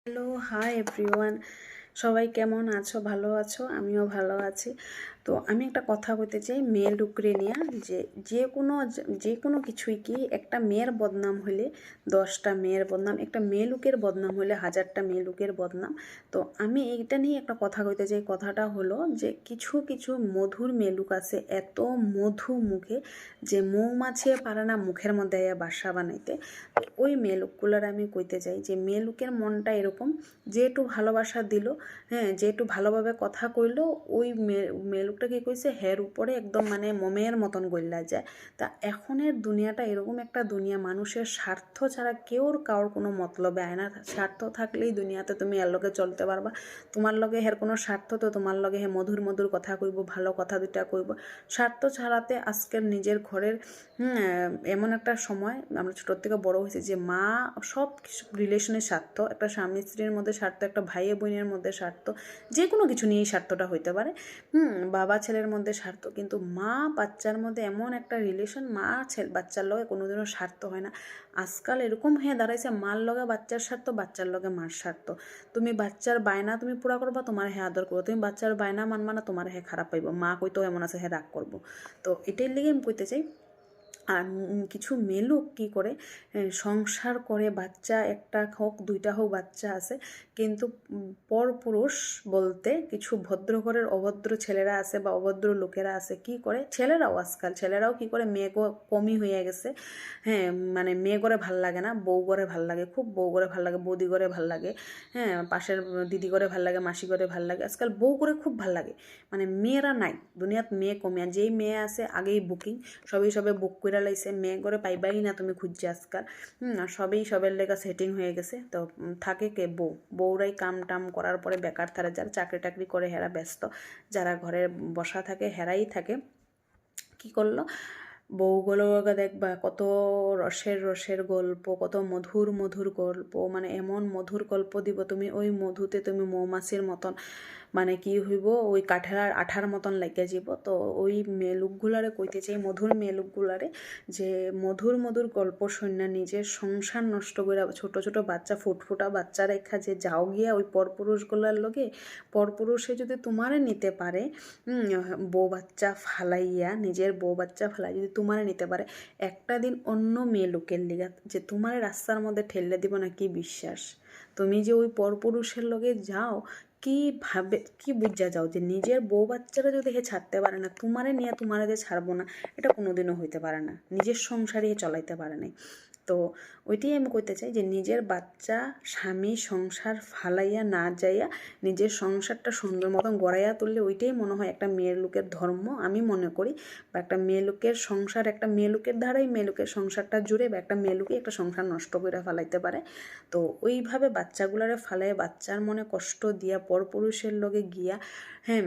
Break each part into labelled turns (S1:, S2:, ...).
S1: Hello, hi everyone. সবাই কেমন আছো? ভালো আছো? আমিও ভালো আছি। তো আমি একটা কথা বলতে চাই মেয়ে লুকরে নিয়ে, যে কোনো কিছুই কি একটা মেয়ের বদনাম হলে 10টা মেয়ের বদনাম, একটা মেয়ে লোকের বদনাম হলে 1000টা মেয়ে লোকের বদনাম। তো আমি এইটা নিয়ে একটা কথা কইতে চাই। কথাটা হলো যে কিছু কিছু মধুর মেলুক আছে, এত মধু মুখে যে মৌমাছি পারে না মুখের মধ্যে বাসা বানাইতে। ওই মেয়েলোকগুলোর আমি কইতে চাই যে মেয়েলোকের মনটা এরকম, যে একটু ভালোবাসা দিল, হ্যাঁ, যে একটু ভালোভাবে কথা কইলো, ওই মেয়েলোকটা কী কইছে হের উপরে একদম মানে মোমের মতন গইলা যায়। তা এখনের দুনিয়াটা এরকম একটা দুনিয়া, মানুষের স্বার্থ ছাড়া কেউর কারোর কোনো মতলবে আয় না। স্বার্থ থাকলেই দুনিয়াতে তুমি এর লগে চলতে পারবা। তোমার লগে হের কোনো স্বার্থ তো তোমার লগে হে মধুর মধুর কথা কইব, ভালো কথা দুইটা কইব। স্বার্থ ছাড়াতে আজকের নিজের ঘরের এমন একটা সময়, আমরা ছোটোর থেকে বড় হয়েছি যে মা সব কিছু রিলেশনের স্বার্থ, একটা স্বামী স্ত্রীর মধ্যে স্বার্থ, একটা ভাইয়ে বোনের মধ্যে স্বার্থ, যে কোনো কিছু নিয়েই স্বার্থটা হইতে পারে। বাবা ছেলের মধ্যে স্বার্থ, কিন্তু মা বাচ্চার মধ্যে এমন একটা রিলেশন, মা বাচ্চার লগে কোনোদিনও স্বার্থ হয় না। আজকাল এরকম হয়ে দাঁড়াইছে, মার লগে বাচ্চার স্বার্থ, বাচ্চার লগে মার স্বার্থ। তুমি বাচ্চার বায়না তুমি পুরা করবা, তোমার হ্যাঁ আদর করবো। তুমি বাচ্চার বায়না মানবা না, তোমার হ্যাঁ খারাপ পাইব। মা কইতেও এমন আছে হ্যাঁ রাগ করবো। তো এটাই লেগে আমি কইতে চাই। আর কিছু মেয়েলোক কী করে সংসার করে, বাচ্চা একটা হোক দুইটা হোক বাচ্চা আছে, কিন্তু পরপুরুষ বলতে কিছু ভদ্র ঘরের অভদ্র ছেলেরা আছে বা অভদ্র লোকেরা আছে, কি করে ছেলেরাও, আজকাল ছেলেরাও কি করে, মেয়ে কমই হয়ে গেছে। হ্যাঁ, মানে মেয়ে করে ভাল লাগে না, বউ করে ভাল লাগে, খুব বউ করে ভাল লাগে, বৌদি করে ভাল লাগে, হ্যাঁ, পাশের দিদি করে ভাল লাগে, মাসি করে ভাল লাগে, আজকাল বউ করে খুব ভাল লাগে। মানে মেয়েরা নাই দুনিয়াত, মেয়ে কমে। আর যেই মেয়ে আছে আগেই বুকিং, সবে বুক করে লাইছে, মেয়ে করে পাইবাই না তুমি খুঁজছে আজকাল। আর সবের লেগা সেটিং হয়ে গেছে। তো থাকে কে বউরাই কাম টাম করার পরে বেকার থাকে, যারা চাকরি টাকরি করে হেরা ব্যস্ত, যারা ঘরে বসা থাকে হেরাই থাকে। কি করলো, বউগুলোকে দেখবা কত রসের রসের গল্প, কত মধুর মধুর গল্প, মানে এমন মধুর গল্প দিব তুমি, ওই মধুতে তুমি মৌমাছির মতন মানে কি হইব, ওই কাঠের আঠার মতন লাগিয়া যাব। তো ওই মেলুকগুলারে কইতে চাই, মধুর মেলুকগুলারে, যে মধুর মধুর গল্প শূন্য নিজের সংসার নষ্ট করে ছোট ছোট বাচ্চা, ফুটফুটা বাচ্চা রেখা যে যাও গিয়া ওই পরপুরুষগুলার লগে, পরপুরুষে যদি তোমারে নিতে পারে, বউ বাচ্চা ফালাইয়া, নিজের বউ বাচ্চা ফালাই যদি তোমারে নিতে পারে, একটা দিন অন্য মেয়ে লোকের লিগা যে তোমারে রাস্তার মধ্যে ঠেললে দিব না, কি বিশ্বাস? তুমি যে ওই পরপুরুষের লগে যাও, কি ভাবে, কি বুঝা যাও যে নিজের বউ বাচ্চারা যদি হে ছাড়তে পারে না, তোমারে নিয়ে তোমারে যে ছাড়বো না, এটা কোনোদিনও হইতে পারে না। নিজের সংসারে চলাইতে পারে নাই। তো ওইটাই আমি কইতে চাই যে নিজের বাচ্চা, স্বামী, সংসার ফালাইয়া না যাইয়া নিজের সংসারটা সুন্দর মতন গড়াইয়া তুললে, ওইটাই মনে হয় একটা মেয়ের লোকের ধর্ম আমি মনে করি। বা একটা মেয়ে লোকের সংসার, একটা মেয়ে লোকের দ্বারাই মেয়ে লোকের সংসারটা জুড়ে, বা একটা মেয়ে লোকই একটা সংসার নষ্ট করে ফেলাইতে পারে। তো ওইভাবে বাচ্চাগুলারে ফালাই, বাচ্চার মনে কষ্ট দিয়া পরপুরুষের লগে গিয়া, হ্যাঁ,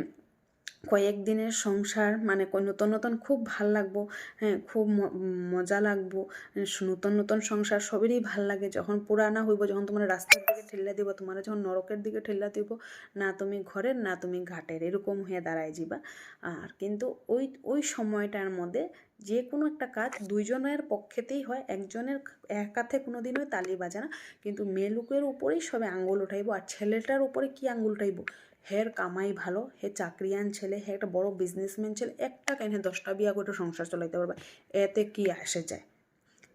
S1: কয়েকদিনের সংসার মানে নতুন নতুন খুব ভাল লাগবো, হ্যাঁ, খুব মজা লাগবো। নতুন নতুন সংসার সবেরই ভাল লাগে। যখন পুরানা হইব, যখন তোমার রাস্তার দিকে ঠেলা দিব, তোমার যখন নরকের দিকে ঠেলা দিব, না তুমি ঘরের না তুমি ঘাটের, এরকম হয়ে দাঁড়ায় যাবা। আর কিন্তু ওই ওই সময়টার মধ্যে যে কোনো একটা কাজ দুইজনের পক্ষেতেই হয়, একজনের একাতে কোনো দিনই তালি বাজে না। কিন্তু মেয়ে লোকের উপরেই সবে আঙ্গুল উঠাইব, আর ছেলেটার উপরে কি আঙ্গুল উঠাইব? হের কামাই ভালো, হে চাকরিয়ান ছেলে, হে একটা বড় বিজনেসম্যান ছেলে, একটা কেন 10টা বিয়া করে সংসার চালাইতে পারবে, এতে কি আসে যায়?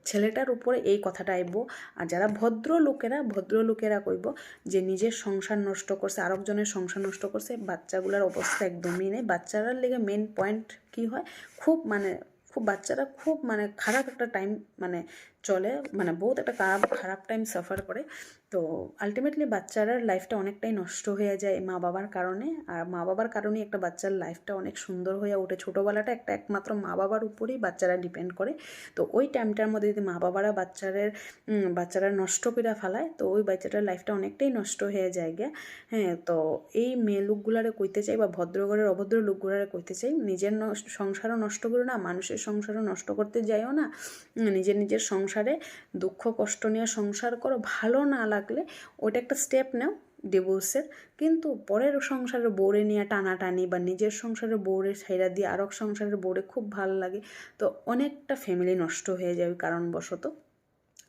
S1: ছেলেটার উপরে এই কথাটা আইব। আর যারা ভদ্রলোকেরা কইব যে নিজের সংসার নষ্ট করছে, আরেকজনের সংসার নষ্ট করছে, বাচ্চাগুলোর অবস্থা একদমই নেই। বাচ্চারার লেগে মেন পয়েন্ট কি হয়, খুব বাচ্চারা খুব মানে খারাপ একটা টাইম মানে চলে, মানে বহুত একটা খারাপ টাইম সাফার করে। তো আলটিমেটলি বাচ্চারার লাইফটা অনেকটাই নষ্ট হয়ে যায় মা বাবার কারণে। আর মা বাবার কারণেই একটা বাচ্চার লাইফটা অনেক সুন্দর হয়ে ওঠে। ছোটোবেলাটা একমাত্র মা বাবার উপরেই বাচ্চারা ডিপেন্ড করে। তো ওই টাইমটার মধ্যে যদি মা বাবারা বাচ্চারা নষ্ট করে ফেলায়, তো ওই বাচ্চাটার লাইফটা অনেকটাই নষ্ট হয়ে যায় গে। হ্যাঁ, তো এই মেয়ে লোকগুলারে কইতে চাই, বা ভদ্রঘরের অভদ্র লোকগুলারে কইতে চাই, নিজের সংসারও নষ্ট করো না, মানুষের সংসারও নষ্ট করতে যাইও না। নিজের সংসারে দুঃখ কষ্ট নিয়ে সংসার করো, ভালো না লাগলে ওটা একটা স্টেপ নাও ডিভোর্সের। কিন্তু পরের সংসারের বউরে নিয়ে টানাটানি, বা নিজের সংসারের বউরে ছাইড়া দিয়ে আরেক সংসারের বউরে খুব ভালো লাগে, তো অনেকটা ফ্যামিলি নষ্ট হয়ে যায় ওই কারণবশত।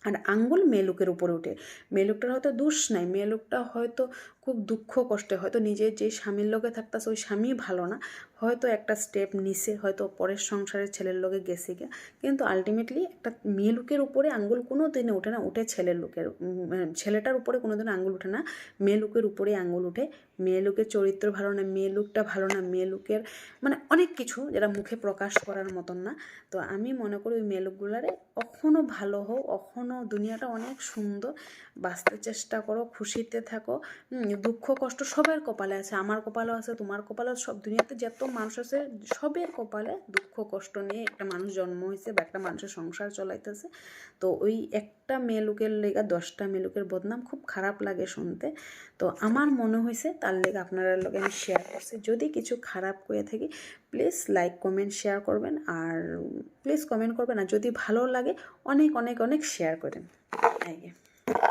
S1: আর আঙ্গুল মেয়ে লোকের উপরে উঠে। মেয়ে লোকটার হয়তো দোষ নাই, মেয়ে লোকটা হয়তো খুব দুঃখ কষ্টে, হয়তো নিজের যে স্বামীর লোকে থাকতেছে ওই স্বামী ভালো না, হয়তো একটা স্টেপ নিছে, হয়তো পরের সংসারের ছেলের লোকে গেছে গিয়া, কিন্তু আলটিমেটলি একটা মেয়ে লোকের উপরে আঙ্গুল কোনো দিনে ওঠে না, উঠে ছেলের লোকের, ছেলেটার উপরে কোনো দিন আঙ্গুল ওঠে না, মেয়ে লোকের উপরে আঙ্গুল উঠে। মেয়ে লোকের চরিত্র ভালো না, মেয়ে লোকটা ভালো না, মেয়ে লোকের মানে অনেক কিছু যেটা মুখে প্রকাশ করার মতন না। তো আমি মনে করি ওই মেয়ে লোকগুলারে কখনও ভালো হও, কখনও দুনিয়াটা অনেক সুন্দর, বাঁচতে চেষ্টা করো, খুশিতে থাকো। দুঃখ কষ্ট সবার কপালে আছে, আমার কপালেও আছে, তোমার কপালেও, সব দুনিয়াতে যত মানুষ আছে সবের কপালে দুঃখ কষ্ট নিয়ে একটা মানুষ জন্ম হয়েছে বা একটা মানুষের সংসার চলাইতেছে। তো ওই একটা মেয়ে লোকের লেগা 10টা মেয়ে লোকের বদনাম খুব খারাপ লাগে শুনতে। তো আমার মনে হয়েছে তার লেগে আপনারা লগে আমি শেয়ার করছি। যদি কিছু খারাপ করে থাকি প্লিজ লাইক কমেন্ট শেয়ার করবেন, আর প্লিজ কমেন্ট করবেন, আর যদি ভালো লাগে অনেক অনেক অনেক শেয়ার করেন।